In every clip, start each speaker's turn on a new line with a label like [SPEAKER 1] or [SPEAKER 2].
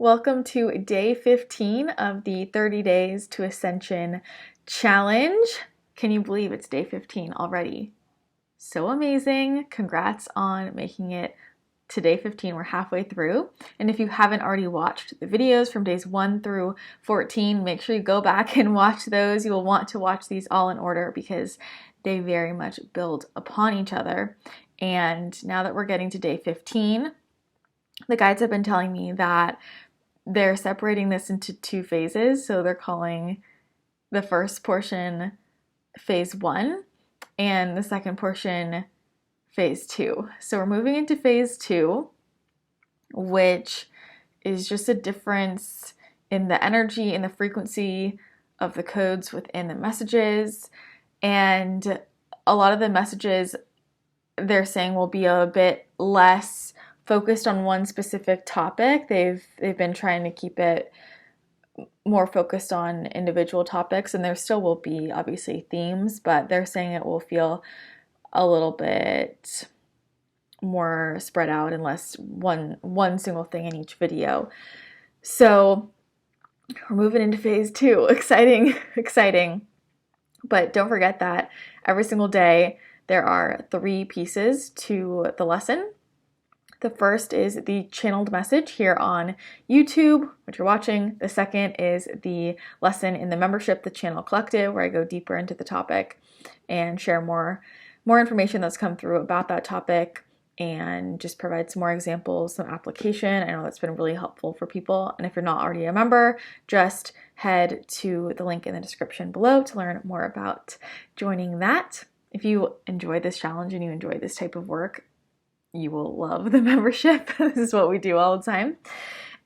[SPEAKER 1] Welcome to day 15 of the 30 Days to Ascension challenge. Can you believe it's day 15 already? So amazing. Congrats on making it to day 15. We're halfway through. And if you haven't already watched the videos from days 1 through 14, make sure you go back and watch those. You will want to watch these all in order because they very much build upon each other. And now that we're getting to day 15, the guides have been telling me that they're separating this into two phases. So they're calling the first portion phase 1 and the second portion phase 2. So we're moving into phase 2, which is just a difference in the energy and the frequency of the codes within the messages. And a lot of the messages they're saying will be a bit less focused on one specific topic. They've been trying to keep it more focused on individual topics, and there still will be obviously themes, but they're saying it will feel a little bit more spread out and less one single thing in each video. So we're moving into phase 2. Exciting. But don't forget that every single day there are 3 pieces to the lesson. The first is the channeled message here on YouTube, which you're watching. The second is the lesson in the membership, the Channel Collective, where I go deeper into the topic and share more information that's come through about that topic and just provide some more examples, some application. I know that's been really helpful for people. And if you're not already a member, just head to the link in the description below to learn more about joining that. If you enjoy this challenge and you enjoy this type of work, you will love the membership. This is what we do all the time.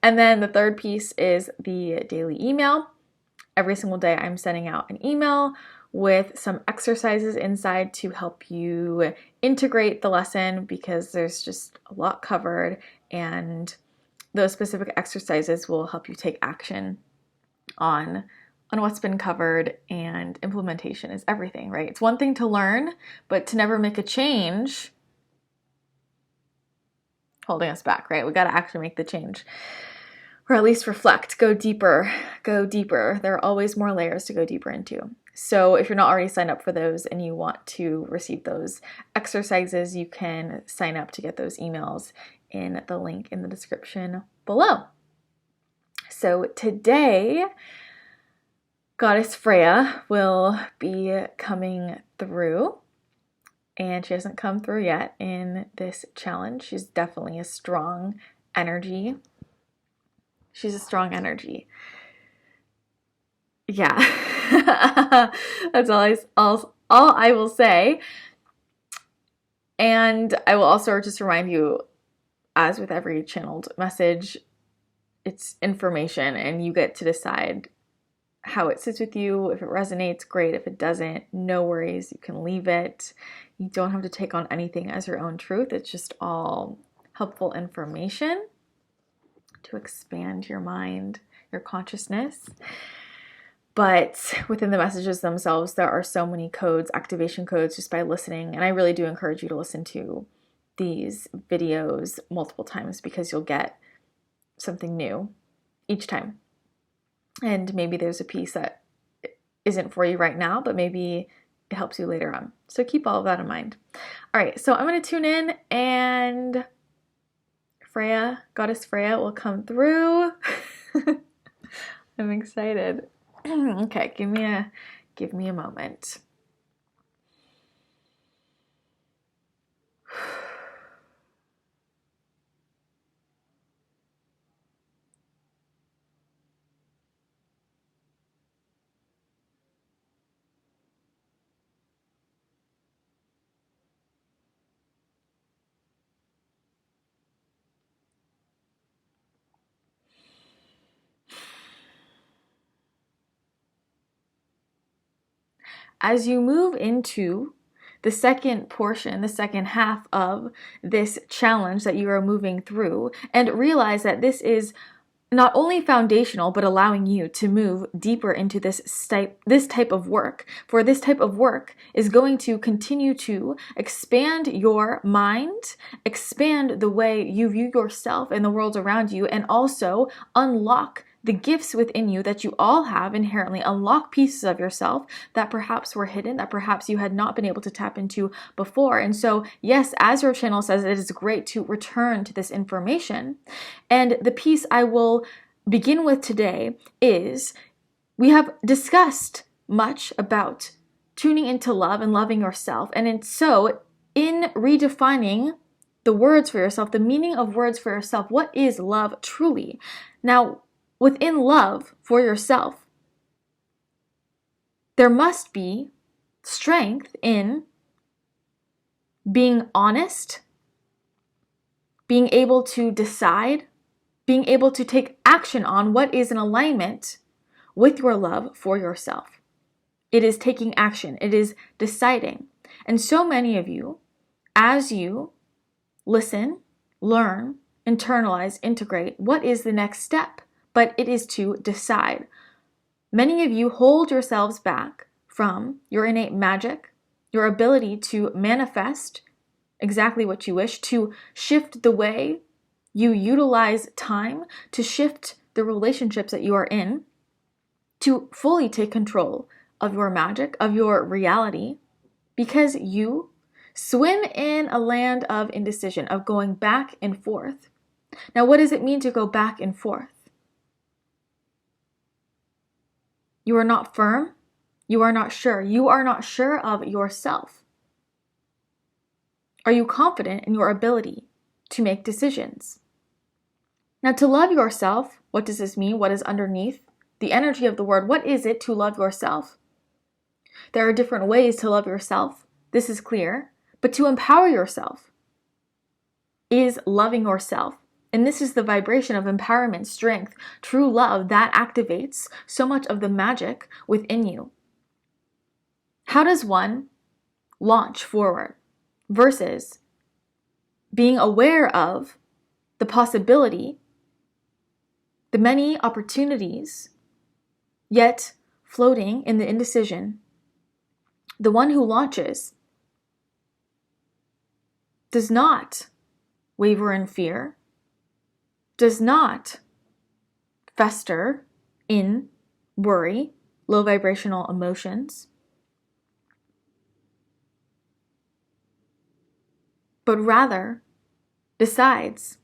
[SPEAKER 1] And then the third piece is the daily email. Every single day I'm sending out an email with some exercises inside to help you integrate the lesson because there's just a lot covered, and those specific exercises will help you take action on what's been covered, and implementation is everything, right? It's one thing to learn, but to never make a change holding us back, right? We got to actually make the change, or at least reflect, go deeper. There are always more layers to go deeper into. So if you're not already signed up for those and you want to receive those exercises, you can sign up to get those emails in the link in the description below. So today, Goddess Freya will be coming through. And she hasn't come through yet in this challenge. She's definitely a strong energy. She's a strong energy. Yeah. That's all I will say. And I will also just remind you, as with every channeled message, it's information and you get to decide how it sits with you. If it resonates, great. If it doesn't, no worries. You can leave it. You don't have to take on anything as your own truth. It's just all helpful information to expand your mind, your consciousness. But within the messages themselves, there are so many codes, activation codes, just by listening. And I really do encourage you to listen to these videos multiple times because you'll get something new each time. And maybe there's a piece that isn't for you right now, but maybe it helps you later on. So keep all of that in mind. All right, so I'm going to tune in and Goddess Freya will come through. I'm excited. Okay, give me a moment. As you move into the second portion, the second half of this challenge that you are moving through, and realize that this is not only foundational, but allowing you to move deeper into this type of work. For this type of work is going to continue to expand your mind, expand the way you view yourself and the world around you, and also unlock the gifts within you that you all have inherently, unlock pieces of yourself that perhaps were hidden, that perhaps you had not been able to tap into before. And so, yes, as your channel says, it is great to return to this information. And the piece I will begin with today is, we have discussed much about tuning into love and loving yourself. And in redefining the words for yourself, the meaning of words for yourself, what is love truly? Now, within love for yourself, there must be strength in being honest, being able to decide, being able to take action on what is in alignment with your love for yourself. It is taking action. It is deciding. And so many of you, as you listen, learn, internalize, integrate, what is the next step? But it is to decide. Many of you hold yourselves back from your innate magic, your ability to manifest exactly what you wish, to shift the way you utilize time, to shift the relationships that you are in, to fully take control of your magic, of your reality, because you swim in a land of indecision, of going back and forth. Now, what does it mean to go back and forth? You are not firm. You are not sure. You are not sure of yourself. Are you confident in your ability to make decisions? Now, to love yourself, what does this mean? What is underneath the energy of the word? What is it to love yourself? There are different ways to love yourself. This is clear. But to empower yourself is loving yourself. And this is the vibration of empowerment, strength, true love that activates so much of the magic within you. How does one launch forward versus being aware of the possibility, the many opportunities, yet floating in the indecision? The one who launches does not waver in fear, does not fester in worry, low vibrational emotions, but rather decides,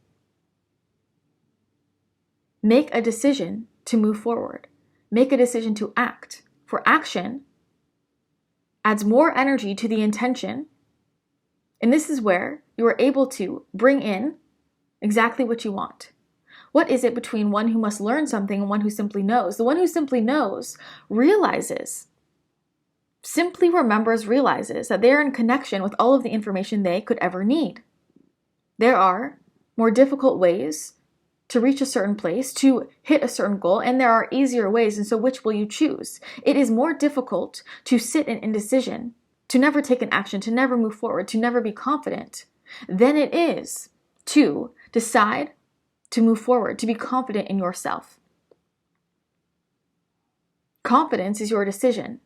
[SPEAKER 1] make a decision to move forward, make a decision to act. For action adds more energy to the intention, and this is where you are able to bring in exactly what you want. What is it between one who must learn something and one who simply knows? The one who simply knows realizes, simply remembers, realizes that they are in connection with all of the information they could ever need. There are more difficult ways to reach a certain place, to hit a certain goal, and there are easier ways, and so which will you choose? It is more difficult to sit in indecision, to never take an action, to never move forward, to never be confident, than it is to decide to move forward, to be confident in yourself. Confidence is your decision.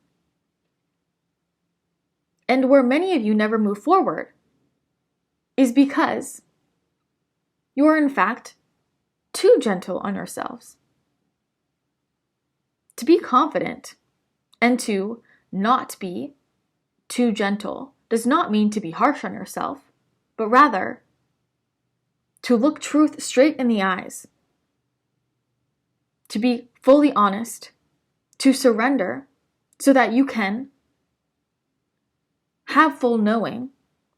[SPEAKER 1] And where many of you never move forward is because you are in fact too gentle on yourselves. To be confident and to not be too gentle does not mean to be harsh on yourself, but rather to look truth straight in the eyes, to be fully honest, to surrender so that you can have full knowing,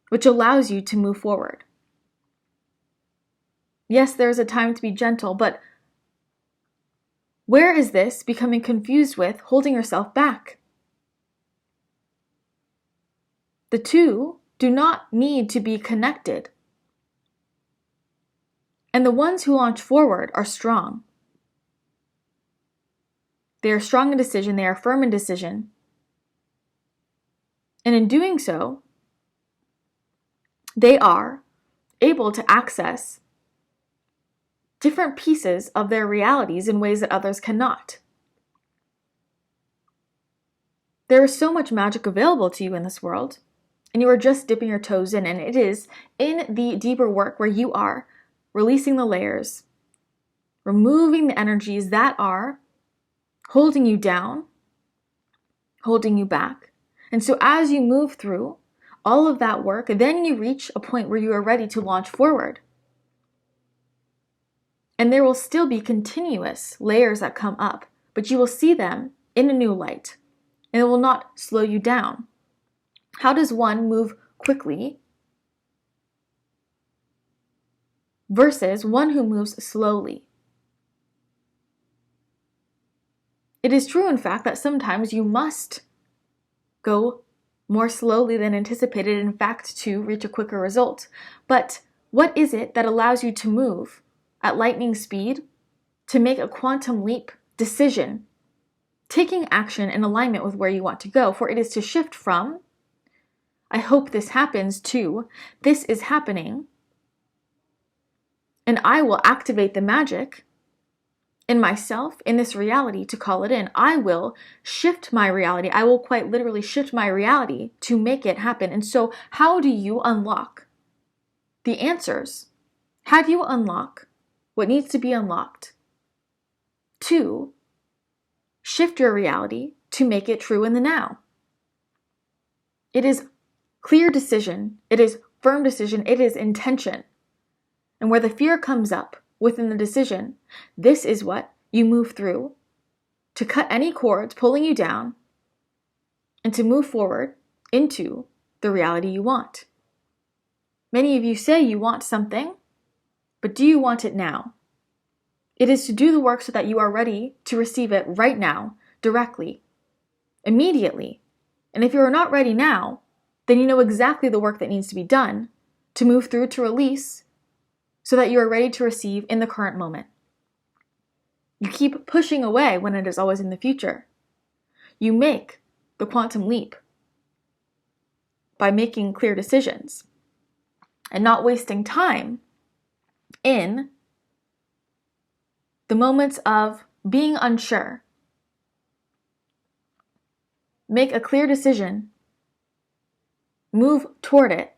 [SPEAKER 1] which allows you to move forward. Yes, there is a time to be gentle, but where is this becoming confused with holding yourself back? The two do not need to be connected. And the ones who launch forward are strong. They are strong in decision, they are firm in decision. And in doing so, they are able to access different pieces of their realities in ways that others cannot. There is so much magic available to you in this world, and you are just dipping your toes in, and it is in the deeper work where you are releasing the layers, removing the energies that are holding you down, holding you back. And so as you move through all of that work, then you reach a point where you are ready to launch forward. And there will still be continuous layers that come up, but you will see them in a new light, and it will not slow you down. How does one move quickly versus one who moves slowly? It is true, in fact, that sometimes you must go more slowly than anticipated, in fact, to reach a quicker result. But what is it that allows you to move at lightning speed, to make a quantum leap decision, taking action in alignment with where you want to go? For it is to shift from, I hope this happens, to, this is happening, and I will activate the magic in myself, in this reality, to call it in. I will shift my reality. I will quite literally shift my reality to make it happen. And so how do you unlock the answers? How do you unlock what needs to be unlocked to shift your reality to make it true in the now? It is clear decision. It is firm decision. It is intention. And where the fear comes up within the decision, this is what you move through to cut any cords pulling you down and to move forward into the reality you want. Many of you say you want something, but do you want it now? It is to do the work so that you are ready to receive it right now, directly, immediately. And if you are not ready now, then you know exactly the work that needs to be done to move through to release, so that you are ready to receive in the current moment. You keep pushing away when it is always in the future. You make the quantum leap by making clear decisions and not wasting time in the moments of being unsure. Make a clear decision, move toward it.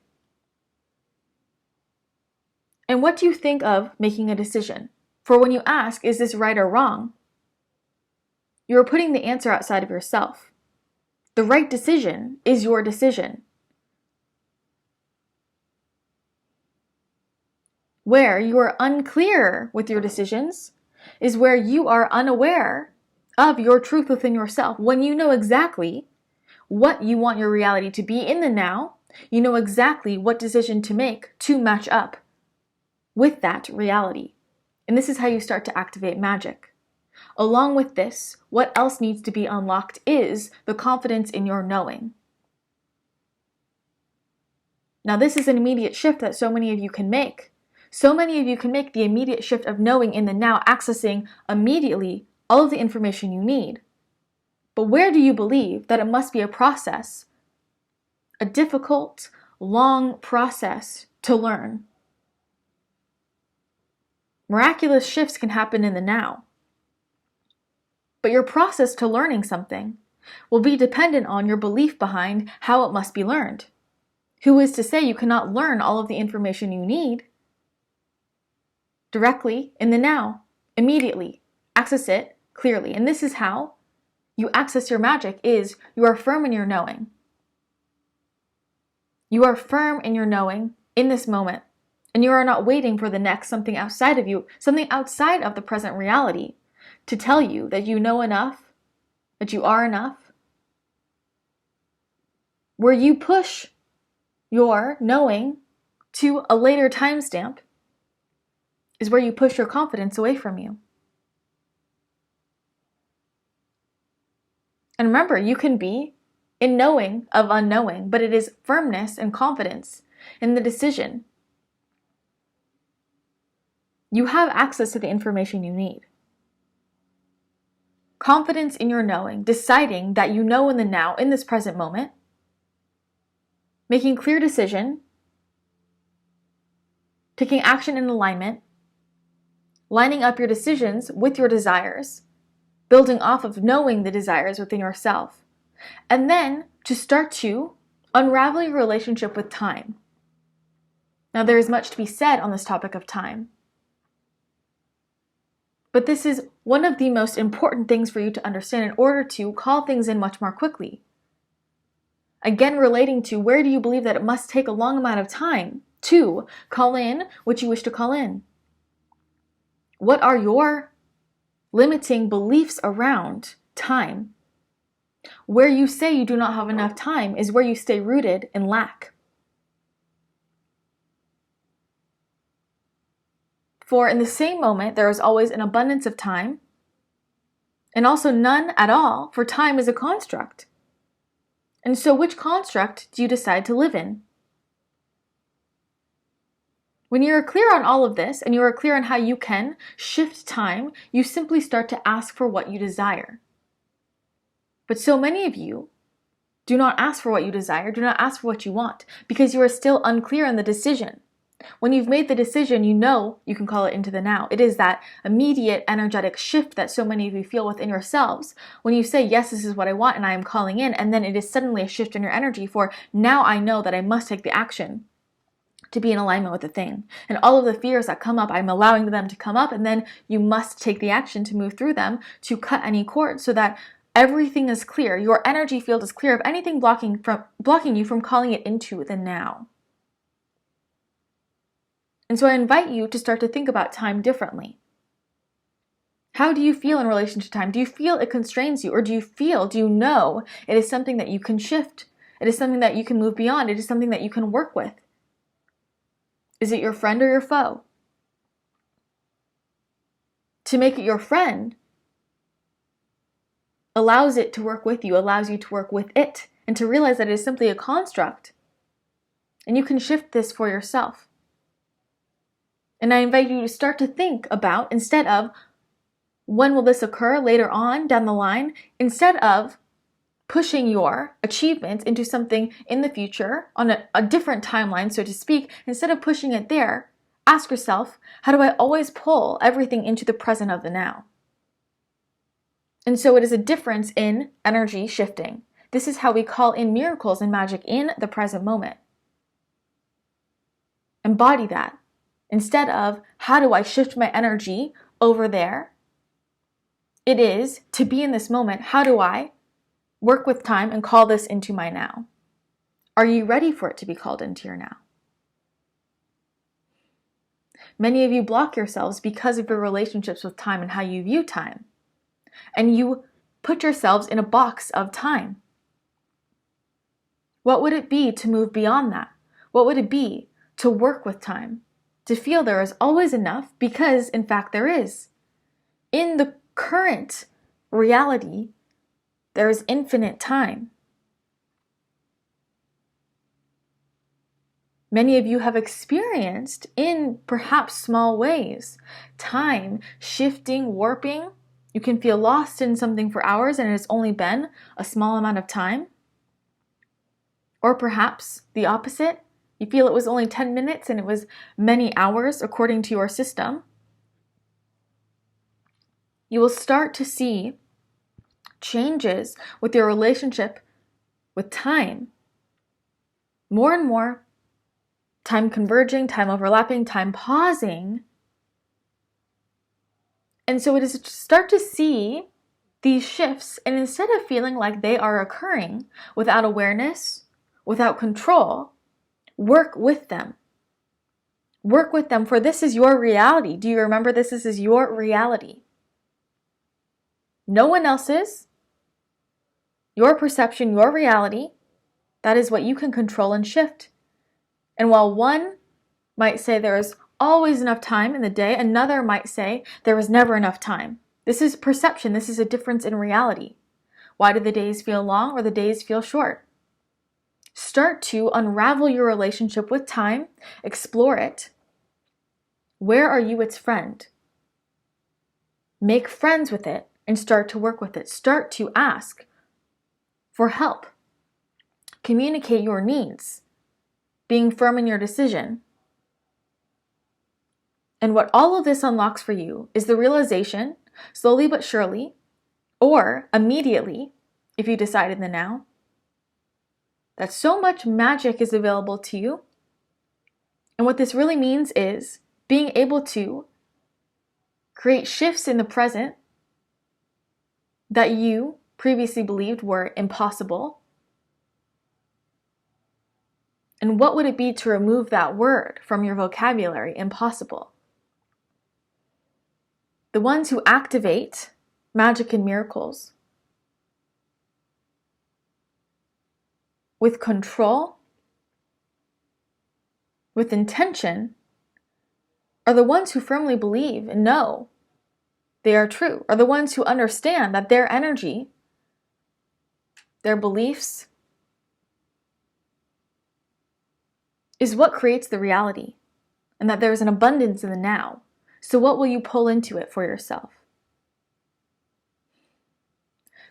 [SPEAKER 1] And what do you think of making a decision? For when you ask, is this right or wrong? You are putting the answer outside of yourself. The right decision is your decision. Where you are unclear with your decisions is where you are unaware of your truth within yourself. When you know exactly what you want your reality to be in the now, you know exactly what decision to make to match up with that reality. And this is how you start to activate magic. Along with this, what else needs to be unlocked is the confidence in your knowing. Now, this is an immediate shift that so many of you can make. So many of you can make the immediate shift of knowing in the now, accessing immediately all of the information you need. But where do you believe that it must be a process, a difficult, long process to learn? Miraculous shifts can happen in the now. But your process to learning something will be dependent on your belief behind how it must be learned. Who is to say you cannot learn all of the information you need directly in the now, immediately? Access it clearly. And this is how you access your magic, is you are firm in your knowing. You are firm in your knowing in this moment. And you are not waiting for the next something outside of you, something outside of the present reality, to tell you that you know enough, that you are enough. Where you push your knowing to a later timestamp is where you push your confidence away from you. And remember, you can be in knowing of unknowing, but it is firmness and confidence in the decision. You have access to the information you need. Confidence in your knowing, deciding that you know in the now, in this present moment, making clear decision, taking action in alignment, lining up your decisions with your desires, building off of knowing the desires within yourself, and then to start to unravel your relationship with time. Now, there is much to be said on this topic of time, but this is one of the most important things for you to understand in order to call things in much more quickly. Again, relating to where do you believe that it must take a long amount of time to call in what you wish to call in? What are your limiting beliefs around time? Where you say you do not have enough time is where you stay rooted in lack. For in the same moment, there is always an abundance of time, and also none at all, for time is a construct. And so which construct do you decide to live in? When you are clear on all of this, and you are clear on how you can shift time, you simply start to ask for what you desire. But so many of you do not ask for what you desire, do not ask for what you want, because you are still unclear on the decision. When you've made the decision, you know you can call it into the now. It is that immediate energetic shift that so many of you feel within yourselves. When you say, yes, this is what I want and I am calling in, and then it is suddenly a shift in your energy for, now I know that I must take the action to be in alignment with the thing. And all of the fears that come up, I'm allowing them to come up, and then you must take the action to move through them to cut any cord so that everything is clear. Your energy field is clear of anything blocking you from calling it into the now. And so I invite you to start to think about time differently. How do you feel in relation to time? Do you feel it constrains you? Or do you know it is something that you can shift? It is something that you can move beyond. It is something that you can work with. Is it your friend or your foe? To make it your friend allows it to work with you, allows you to work with it, and to realize that it is simply a construct. And you can shift this for yourself. And I invite you to start to think about, instead of when will this occur later on down the line, instead of pushing your achievements into something in the future on a different timeline, so to speak, instead of pushing it there, ask yourself, how do I always pull everything into the present of the now? And so it is a difference in energy shifting. This is how we call in miracles and magic in the present moment. Embody that. Instead of, how do I shift my energy over there? It is to be in this moment. How do I work with time and call this into my now? Are you ready for it to be called into your now? Many of you block yourselves because of your relationships with time and how you view time. And you put yourselves in a box of time. What would it be to move beyond that? What would it be to work with time? To feel there is always enough, because in fact there is. In the current reality, there is infinite time. Many of you have experienced, in perhaps small ways, time shifting, warping. You can feel lost in something for hours and it has only been a small amount of time. Or perhaps the opposite. You feel it was only 10 minutes and it was many hours according to your system. You will start to see changes with your relationship with time. More and more, time converging, time overlapping, time pausing. And so it is to start to see these shifts, and instead of feeling like they are occurring without awareness, without control, work with them. Work with them, for this is your reality. Do you remember this? This is your reality. No one else's. Your perception, your reality, that is what you can control and shift. And while one might say there is always enough time in the day, another might say there is never enough time. This is perception. This is a difference in reality. Why do the days feel long or the days feel short? Start to unravel your relationship with time. Explore it. Where are you its friend? Make friends with it and start to work with it. Start to ask for help. Communicate your needs. Being firm in your decision. And what all of this unlocks for you is the realization, slowly but surely, or immediately, if you decide in the now, that so much magic is available to you. And what this really means is being able to create shifts in the present that you previously believed were impossible. And what would it be to remove that word from your vocabulary, impossible? The ones who activate magic and miracles with control, with intention, are the ones who firmly believe and know they are true, are the ones who understand that their energy, their beliefs, is what creates the reality, and that there is an abundance in the now. So what will you pull into it for yourself?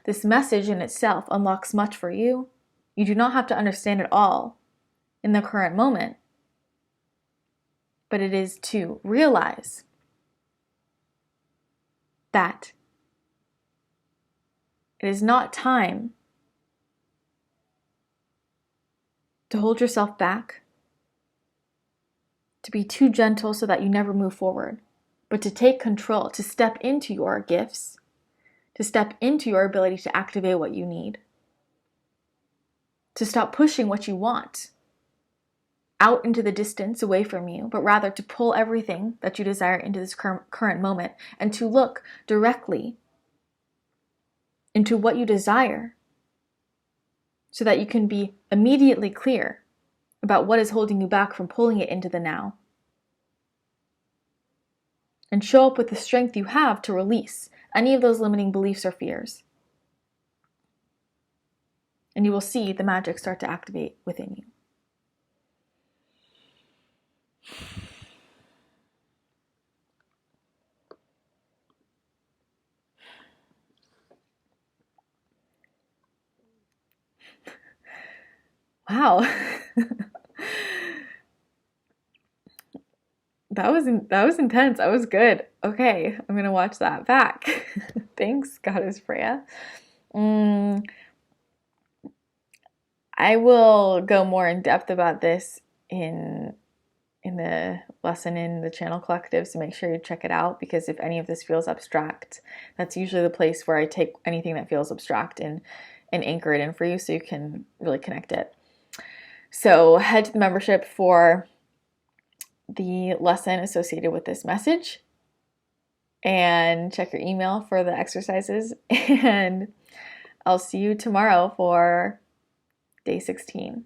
[SPEAKER 1] This message in itself unlocks much for you. You do not have to understand it all in the current moment, but it is to realize that it is not time to hold yourself back, to be too gentle so that you never move forward, but to take control, to step into your gifts, to step into your ability to activate what you need, to stop pushing what you want out into the distance away from you, but rather to pull everything that you desire into this current moment and to look directly into what you desire so that you can be immediately clear about what is holding you back from pulling it into the now. And show up with the strength you have to release any of those limiting beliefs or fears. And you will see the magic start to activate within you. Wow. That was intense. That was good. Okay, I'm gonna watch that back. Thanks, Goddess Freya. I will go more in depth about this in the lesson in the Channel Collective, so make sure you check it out, because if any of this feels abstract, that's usually the place where I take anything that feels abstract and anchor it in for you so you can really connect it. So head to the membership for the lesson associated with this message and check your email for the exercises, and I'll see you tomorrow for day 16.